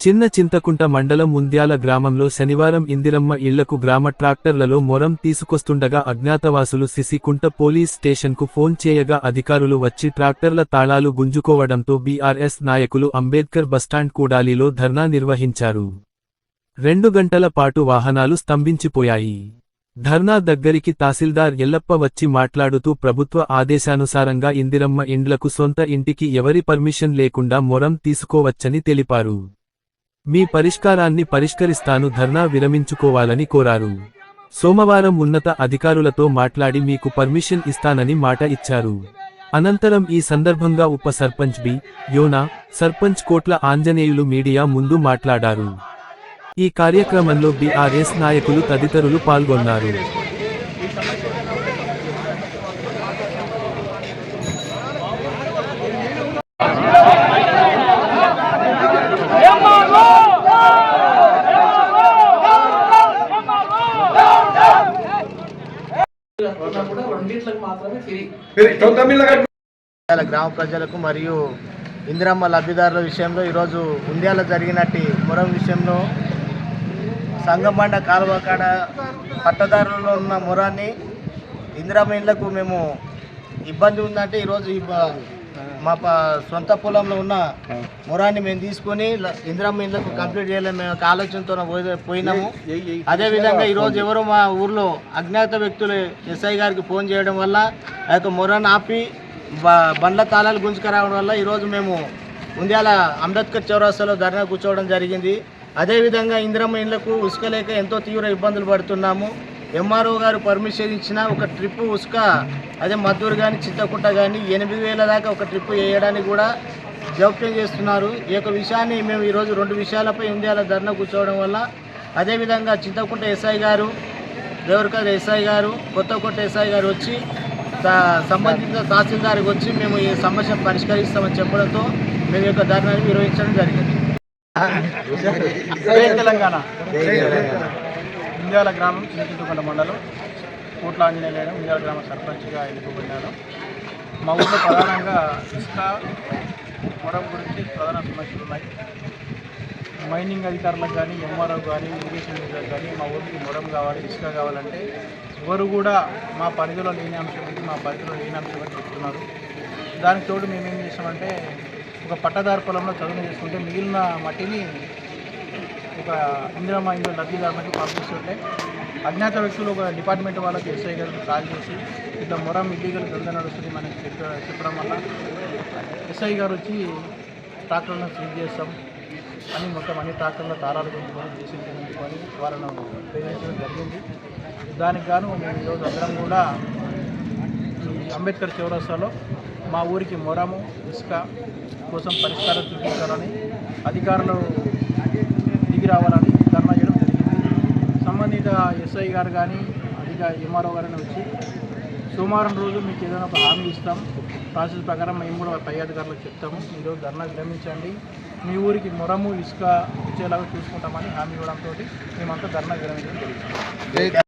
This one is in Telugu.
చిన్న చింతకుంట మండలం ముంద్యాల గ్రామంలో శనివారం ఇందిరమ్మ ఇళ్లకు గ్రామ ట్రాక్టర్లలో మొరం తీసుకొస్తుండగా అజ్ఞాతవాసులు సిసికుంట పోలీస్ స్టేషన్కు ఫోన్ చేయగా అధికారులు వచ్చి ట్రాక్టర్ల తాళాలు గుంజుకోవడంతో బీఆర్ఎస్ నాయకులు అంబేద్కర్ బస్టాండ్ కూడాలిలో ధర్నా నిర్వహించారు. 2 గంటల పాటు వాహనాలు స్తంభించిపోయాయి. ధర్నా దగ్గరికి తహసీల్దార్ ఎల్లప్ప వచ్చి మాట్లాడుతూ ప్రభుత్వ ఆదేశానుసారంగా ఇందిరమ్మ ఇండ్లకు సొంత ఇంటికి ఎవరి పర్మిషన్ లేకుండా మొరం తీసుకోవచ్చని తెలిపారు. మీ పరిష్కారాన్ని పరిష్కరిస్తాను, ధర్నా విరమించుకోవాలని కోరారు. సోమవారం ఉన్నత అధికారులతో మాట్లాడి మీకు పర్మిషన్ ఇస్తానని మాట ఇచ్చారు. అనంతరం ఈ సందర్భంగా ఉప సర్పంచ్ బి. యోనా, సర్పంచ్ కోట్ల ఆంజనేయులు మీడియా ముందు మాట్లాడారు. ఈ కార్యక్రమంలో బీఆర్ఎస్ నాయకులు తదితరులు పాల్గొన్నారు. గ్రామ ప్రజలకు మరియు ఇందిరమ్మ లబ్ధిదారుల విషయంలో ఈరోజు ఉంద్యాల జరిగినట్టు మొరం విషయంలో సంగమండ కాలువ కాడ పట్టదారులలో ఉన్న మొరాన్ని ఇందిరమ్మ ఇళ్లకు మేము ఇబ్బంది ఉందంటే ఈరోజు మా సొంత పొలంలో ఉన్న మొరాన్ని మేము తీసుకొని ఇందిరమ్మ ఇళ్లకు కంప్లీట్ చేయలేము మేము ఆలోచనతో పోయినాము. అదేవిధంగా ఈరోజు ఎవరో మా ఊర్లో అజ్ఞాత వ్యక్తులు ఎస్ఐ గారికి ఫోన్ చేయడం వల్ల ఆ యొక్క మొరాన్ని ఆపి బండ్ల తాళాలు గుంజుకురావడం వల్ల ఈరోజు మేము ఉంద్యాల అంబేద్కర్ చౌరస్తాలో ధర్నా కూర్చోవడం జరిగింది. అదేవిధంగా ఇందిరమ్మ ఇళ్లకు ఉసుక లేక ఎంతో తీవ్ర ఇబ్బందులు పడుతున్నాము. ఎంఆర్ఓ గారు పర్మిషన్ ఇచ్చిన ఒక ట్రిప్పు ఉసుక అదే మద్దూరు కానీ చింతకుంట కానీ 8,000 దాకా ఒక ట్రిప్పు వేయడానికి కూడా జోక్యం చేస్తున్నారు. ఈ యొక్క విషయాన్ని మేము ఈరోజు 2 విషయాలపై ఉంద్యాల ధర్నా కూర్చోవడం వల్ల అదేవిధంగా చింతకుంట ఎస్ఐ గారు, దేవరకద్ర ఎస్ఐ గారు, కొత్తకోట ఎస్ఐ గారు వచ్చి సంబంధిత తహసీల్దార్కి వచ్చి మేము ఈ సమస్య పరిష్కరిస్తామని చెప్పడంతో మేము యొక్క ధర్నాన్ని నిర్వహించడం జరిగింది. తెలంగాణ ఉంద్యాల గ్రామం చింతకుంట మండలం కోట్ల ఆంజనేయులు ఉంద్యాల గ్రామ సర్పంచ్గా ఎన్నుకోబడినాను. మా ఊళ్ళో ప్రధానంగా ఇసుక మొరం గురించి ప్రధాన సమస్యలు ఉన్నాయి. మైనింగ్ అధికారులకు కానీ ఎంఆర్ఓ కానీ ఇరిగేషన్ అధికారులకు కానీ మా ఊరికి మొరం కావాలి, ఇసుక కావాలంటే ఎవరు కూడా మా పరిధిలో లేని అంశం ఏంటి, మా పరిధిలో లేని అంశం అని చెప్తున్నారు. దానికి తోడు మేమేం చేసామంటే ఒక పట్టదారు పొలంలో చదువు చేసుకుంటే మిగిలిన మట్టిని ఒక ఇందిరమ్మ ఇంట్లో లబ్ధిదారులకు పంపిస్తుంటే అజ్ఞాత వ్యక్తులు ఒక డిపార్ట్మెంట్ వాళ్ళకి ఎస్ఐ గారికి కాల్ చేసి ఇట్లా మొరం ఇల్లీగల్ దందా నడుస్తుంది మనకి చెప్పడం వల్ల ఎస్ఐ గారు వచ్చి ట్రాక్టర్లను సీజ్ చేస్తాం అని మొత్తం అన్ని ట్రాక్టర్ల తారాలు కొనుక్కొని తీసుకొని వాళ్ళను ప్రేరించడం జరిగింది. దానికి గాను మేము ఈరోజు అందరం కూడా ఈ అంబేద్కర్ చౌరస్తాలో మా ఊరికి మొరము ఇసుక కోసం పరిష్కారం చూపించాలని అధికారులు దిగి రావాలని ధర్నా చేయడం జరిగింది. సంబంధిత ఎస్ఐ గారు కానీ ఎంఆర్ఓ గారిని వచ్చి సోమవారం రోజు మీకు ఏదైనా ఒక హామీ ఇస్తాం, ప్రాసెస్ ప్రకారం మేము కూడా పై అధికారులకు చెప్తాము, ఈరోజు ధర్నా విరమించండి, మీ ఊరికి మొరము ఇసుక ఇచ్చేలాగా చూసుకుంటామని హామీ ఇవ్వడంతో మేమంతా ధర్నా విరమించడం జరుగుతుంది.